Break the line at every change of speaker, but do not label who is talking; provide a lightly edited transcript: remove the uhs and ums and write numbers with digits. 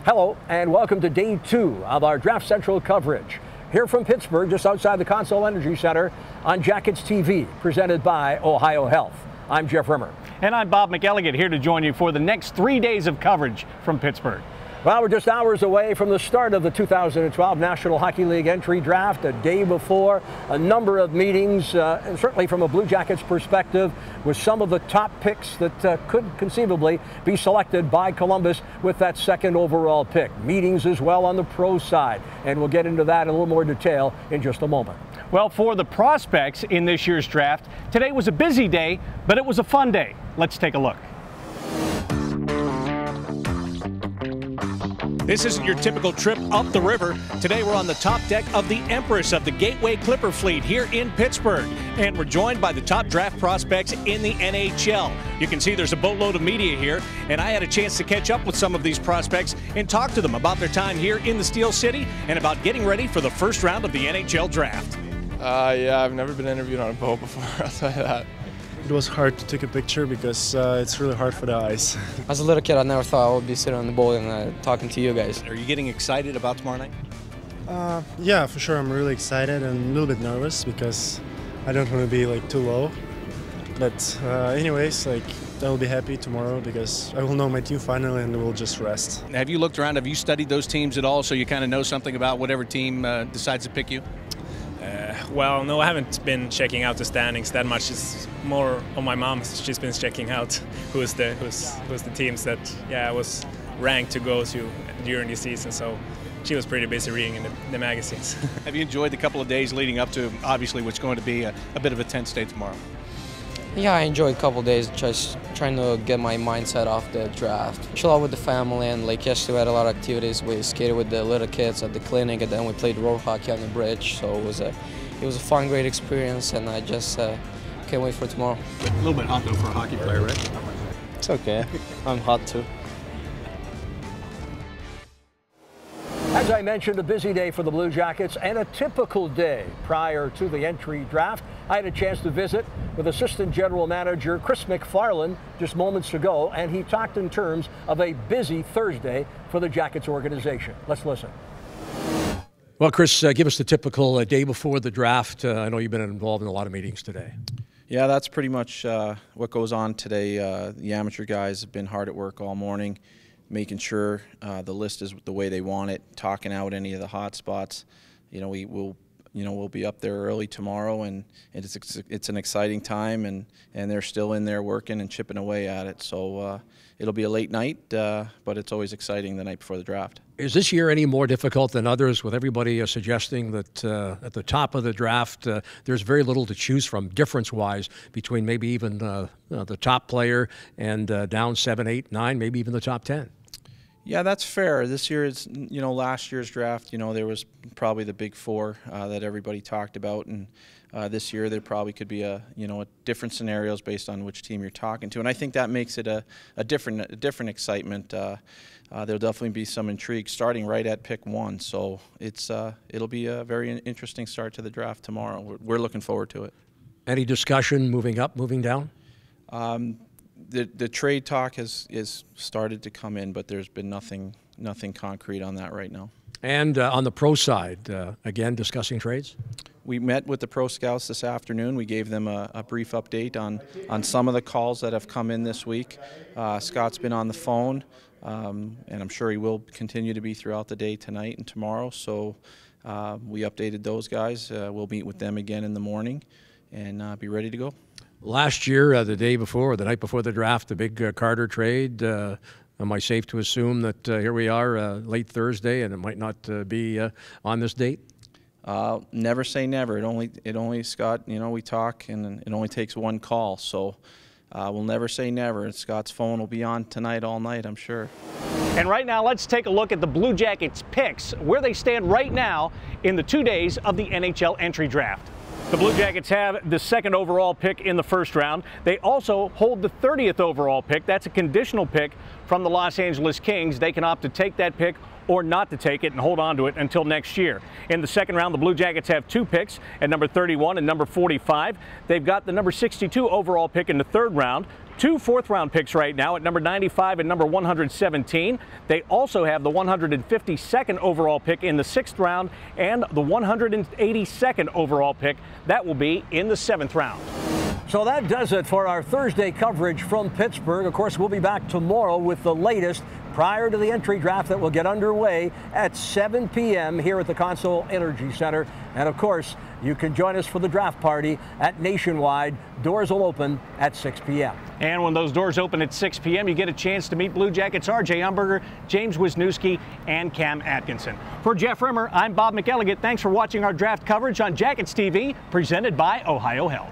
Hello and welcome to day 2 of our Draft Central coverage. Here from Pittsburgh, just outside the Consol Energy Center on Jackets TV, presented by Ohio Health. I'm Jeff Rimer.
And I'm Bob McElligott, here to join you for the next 3 days of coverage from Pittsburgh.
Well, we're just hours away from the start of the 2012 National Hockey League Entry Draft. A day before, a number of meetings, and certainly from a Blue Jackets perspective, with some of the top picks that could conceivably be selected by Columbus with that second overall pick. Meetings as well on the pro side, and we'll get into that in a little more detail in just a moment.
Well, for the prospects in this year's draft, today was a busy day, but it was a fun day. Let's take a look.
This isn't your typical trip up the river. Today we're on the top deck of the Empress of the Gateway Clipper Fleet here in Pittsburgh. And we're joined by the top draft prospects in the NHL. You can see there's a boatload of media here, and I had a chance to catch up with some of these prospects and talk to them about their time here in the Steel City and about getting ready for the first round of the NHL Draft.
Yeah, I've never been interviewed on a boat before, I'll tell you that.
It was hard to take a picture because it's really hard for the eyes.
As a little kid, I never thought I would be sitting on the boat and talking to you guys.
Are you getting excited about tomorrow night?
Yeah, for sure. I'm really excited and a little bit nervous because I don't want to be like too low. But anyways, like I will be happy tomorrow because I will know my team finally and we'll just rest.
Have you looked around? Have you studied those teams at all so you kind of know something about whatever team decides to pick you?
Well, no, I haven't been checking out the standings that much. It's more on my mom. She's been checking out who's the teams that I was ranked to go to during the season. So she was pretty busy reading in the magazines.
Have you enjoyed the couple of days leading up to obviously what's going to be a bit of a tense day tomorrow?
Yeah, I enjoyed a couple days just trying to get my mindset off the draft. Chill out with the family, and like yesterday we had a lot of activities. We skated with the little kids at the clinic, and then we played road hockey on the bridge. So it was a fun, great experience, and I just can't wait for tomorrow.
A little bit hot though for a hockey player, right?
It's okay. I'm hot too.
As I mentioned, a busy day for the Blue Jackets and a typical day prior to the entry draft. I had a chance to visit with Assistant General Manager Chris McFarland just moments ago, and he talked in terms of a busy Thursday for the Jackets organization. Let's listen. Well, Chris, give us the typical day before the draft. I know you've been involved in a lot of meetings today.
Yeah, that's pretty much what goes on today. The amateur guys have been hard at work all morning, making sure the list is the way they want it, talking out any of the hot spots. You know, we'll be up there early tomorrow, and it's an exciting time, and they're still in there working and chipping away at it. So it'll be a late night, but it's always exciting the night before the draft.
Is this year any more difficult than others, with everybody suggesting that at the top of the draft there's very little to choose from difference-wise between maybe even the top player and down 7, 8, 9, maybe even the top 10?
Yeah, that's fair. This year is, last year's draft, there was probably the big four that everybody talked about, and this year there probably could be a different scenarios based on which team you're talking to, and I think that makes it a different excitement. There'll definitely be some intrigue starting right at pick 1, so it'll be a very interesting start to the draft tomorrow. We're looking forward to it. Any discussion moving up, moving down? The trade talk is started to come in, but there's been nothing concrete on that right now.
And on the pro side, again, discussing trades?
We met with the pro scouts this afternoon. We gave them a brief update on some of the calls that have come in this week. Scott's been on the phone, and I'm sure he will continue to be throughout the day tonight and tomorrow. So we updated those guys. We'll meet with them again in the morning and be ready to go. Last year, the day before, or the night before the draft, the big Carter trade, am I safe to assume that here we are late Thursday and it might not be on this date? Never say never. It only, Scott, we talk and it only takes one call. So we'll never say never. Scott's phone will be on tonight all night, I'm sure.
And right now, let's take a look at the Blue Jackets picks, where they stand right now in the 2 days of the NHL Entry Draft. The Blue Jackets have the second overall pick in the first round. They also hold the 30th overall pick. That's a conditional pick from the Los Angeles Kings. They can opt to take that pick or not to take it and hold on to it until next year. In the second round, the Blue Jackets have 2 picks at number 31 and number 45. They've got the number 62 overall pick in the third round. 2 fourth-round picks right now at number 95 and number 117. They also have the 152nd overall pick in the 6th round and the 182nd overall pick. That will be in the 7th round.
So that does it for our Thursday coverage from Pittsburgh. Of course, we'll be back tomorrow with the latest prior to the entry draft that will get underway at 7 p.m. here at the Consol Energy Center. And of course, you can join us for the draft party at Nationwide. Doors will open at 6 p.m.
And when those doors open at 6 p.m., you get a chance to meet Blue Jackets R.J. Umberger, James Wisniewski, and Cam Atkinson. For Jeff Rimer, I'm Bob McElligott. Thanks for watching our draft coverage on Jackets TV, presented by Ohio Health.